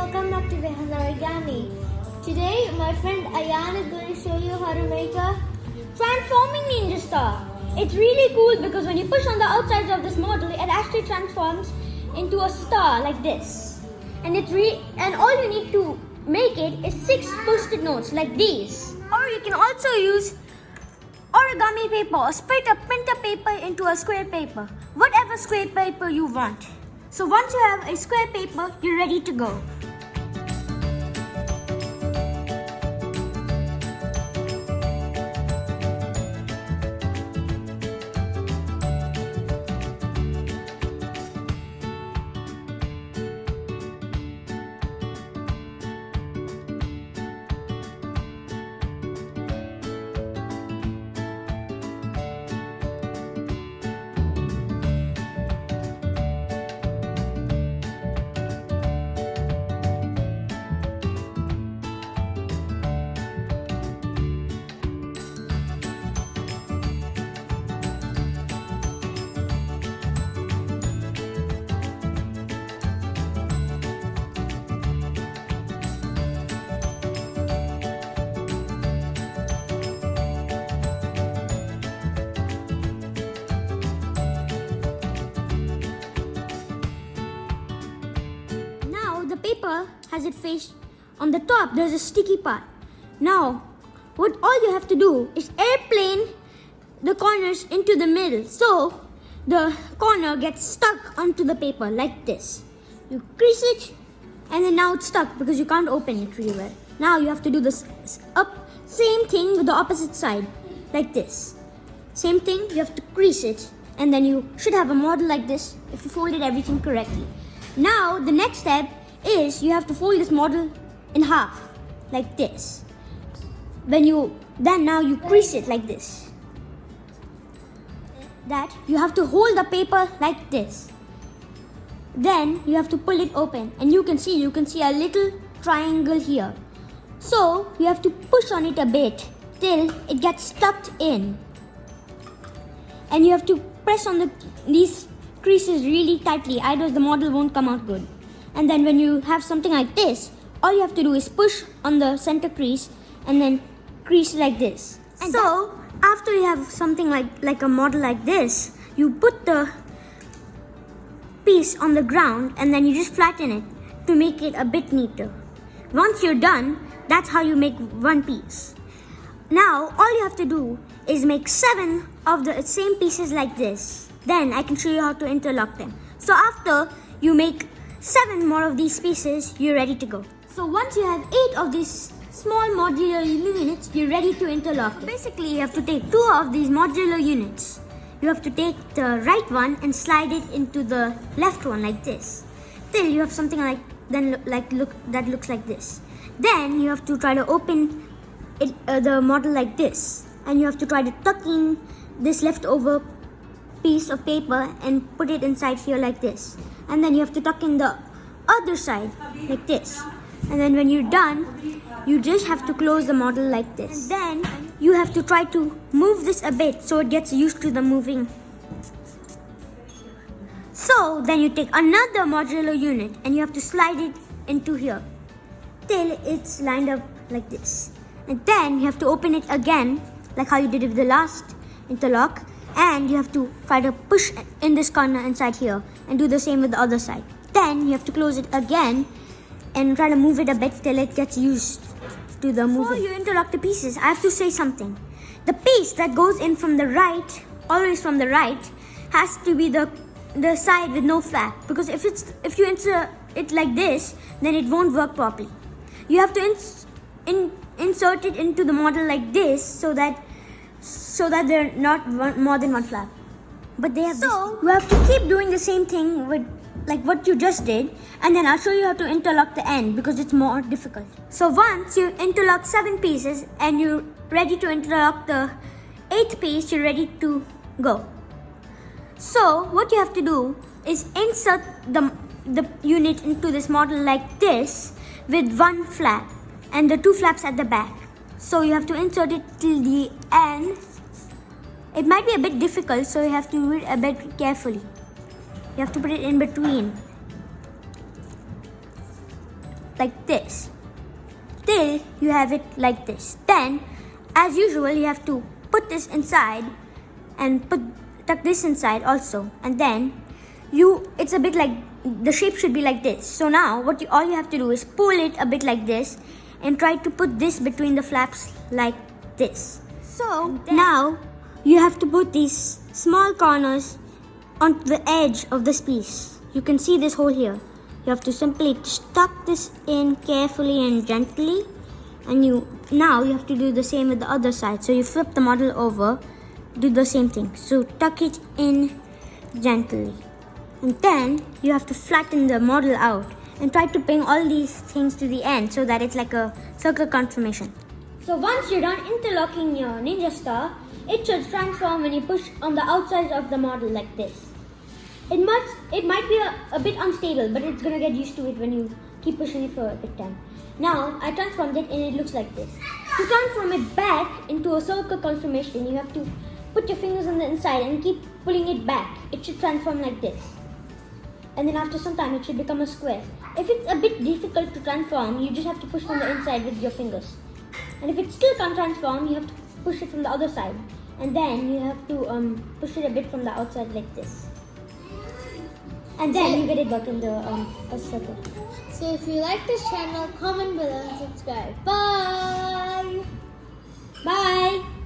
welcome back to Origami. Today my friend Ayan is going to show you how to make a transforming ninja star. It's really cool because when you push on the outsides of this model, it actually transforms into a star like this. And all you need to make it is 6 post-it notes like these. Or you can also use origami paper or split a printer paper into a square paper. Whatever square paper you want. So once you have a square paper, you're ready to go. The paper has it faced on the top. There's a sticky part. Now, all you have to do is airplane the corners into the middle, so the corner gets stuck onto the paper like this. You crease it, and then now it's stuck because you can't open it really well. Now you have to do this same thing with the opposite side, like this. Same thing. You have to crease it, and then you should have a model like this if you folded everything correctly. Now the next step is you have to fold this model in half like this. Now you crease it like this. That you have to hold the paper like this. Then you have to pull it open, and you can see a little triangle here. So you have to push on it a bit till it gets stuck in, and you have to press on these creases really tightly, otherwise the model won't come out good. And then when you have something like this, all you have to do is push on the center crease and then crease like this. And so after you have something like a model like this, you put the piece on the ground and then you just flatten it to make it a bit neater. Once you're done, that's how you make one piece. Now all you have to do is make 7 of the same pieces like this. Then I can show you how to interlock them. So after you make 7 more of these pieces, you're ready to go. So once you have 8 of these small modular units, you're ready to interlock them. Basically, you have to take 2 of these modular units. You have to take the right one and slide it into the left one like this. Till you have something that looks like this. Then you have to try to open the model like this. And you have to try to tuck in this leftover piece of paper and put it inside here like this. And then you have to tuck in the other side like this. And then when you're done, you just have to close the model like this. And then you have to try to move this a bit so it gets used to the moving. So then you take another modular unit and you have to slide it into here till it's lined up like this. And then you have to open it again like how you did with the last interlock. And you have to try to push in this corner inside here and do the same with the other side. Then you have to close it again and try to move it a bit till it gets used to the moving. Before you interlock the pieces, I have to say something. The piece that goes in from the right, always from the right, has to be the side with no flap. Because if you insert it like this, then it won't work properly. You have to insert it into the model like this so that they're not more than one flap. But they have you have to keep doing the same thing with like what you just did, and then I'll show you how to interlock the end because it's more difficult. So once you interlock 7 pieces and you're ready to interlock the 8th piece, you're ready to go. So what you have to do is insert the unit into this model like this with 1 flap and the 2 flaps at the back. So you have to insert it till the end. It might be a bit difficult, so you have to do it a bit carefully. You have to put it in between. like this till you have it like this. Then, as usual, you have to put this inside and tuck this inside also, and then it's a bit like the shape should be like this. So now all you have to do is pull it a bit like this and try to put this between the flaps like this. So now you have to put these small corners on the edge of this piece. You can see this hole here. You have to simply tuck this in carefully and gently, and now you have to do the same with the other side. So you flip the model over, do the same thing. So tuck it in gently, and then you have to flatten the model out and try to bring all these things to the end so that it's like a circle conformation. So once you're done interlocking your ninja star, it should transform when you push on the outside of the model like this. It might be a bit unstable, but it's gonna get used to it when you keep pushing it for a bit time. Now I transformed it and it looks like this. To transform it back into a circle conformation, you have to put your fingers on the inside and keep pulling it back. It should transform like this. And then after some time, it should become a square. If it's a bit difficult to transform, you just have to push from the inside with your fingers. And if it still can't transform, you have to push it from the other side. And then you have to push it a bit from the outside like this. And then you get it back in the a circle. So if you like this channel, comment below and subscribe. Bye! Bye!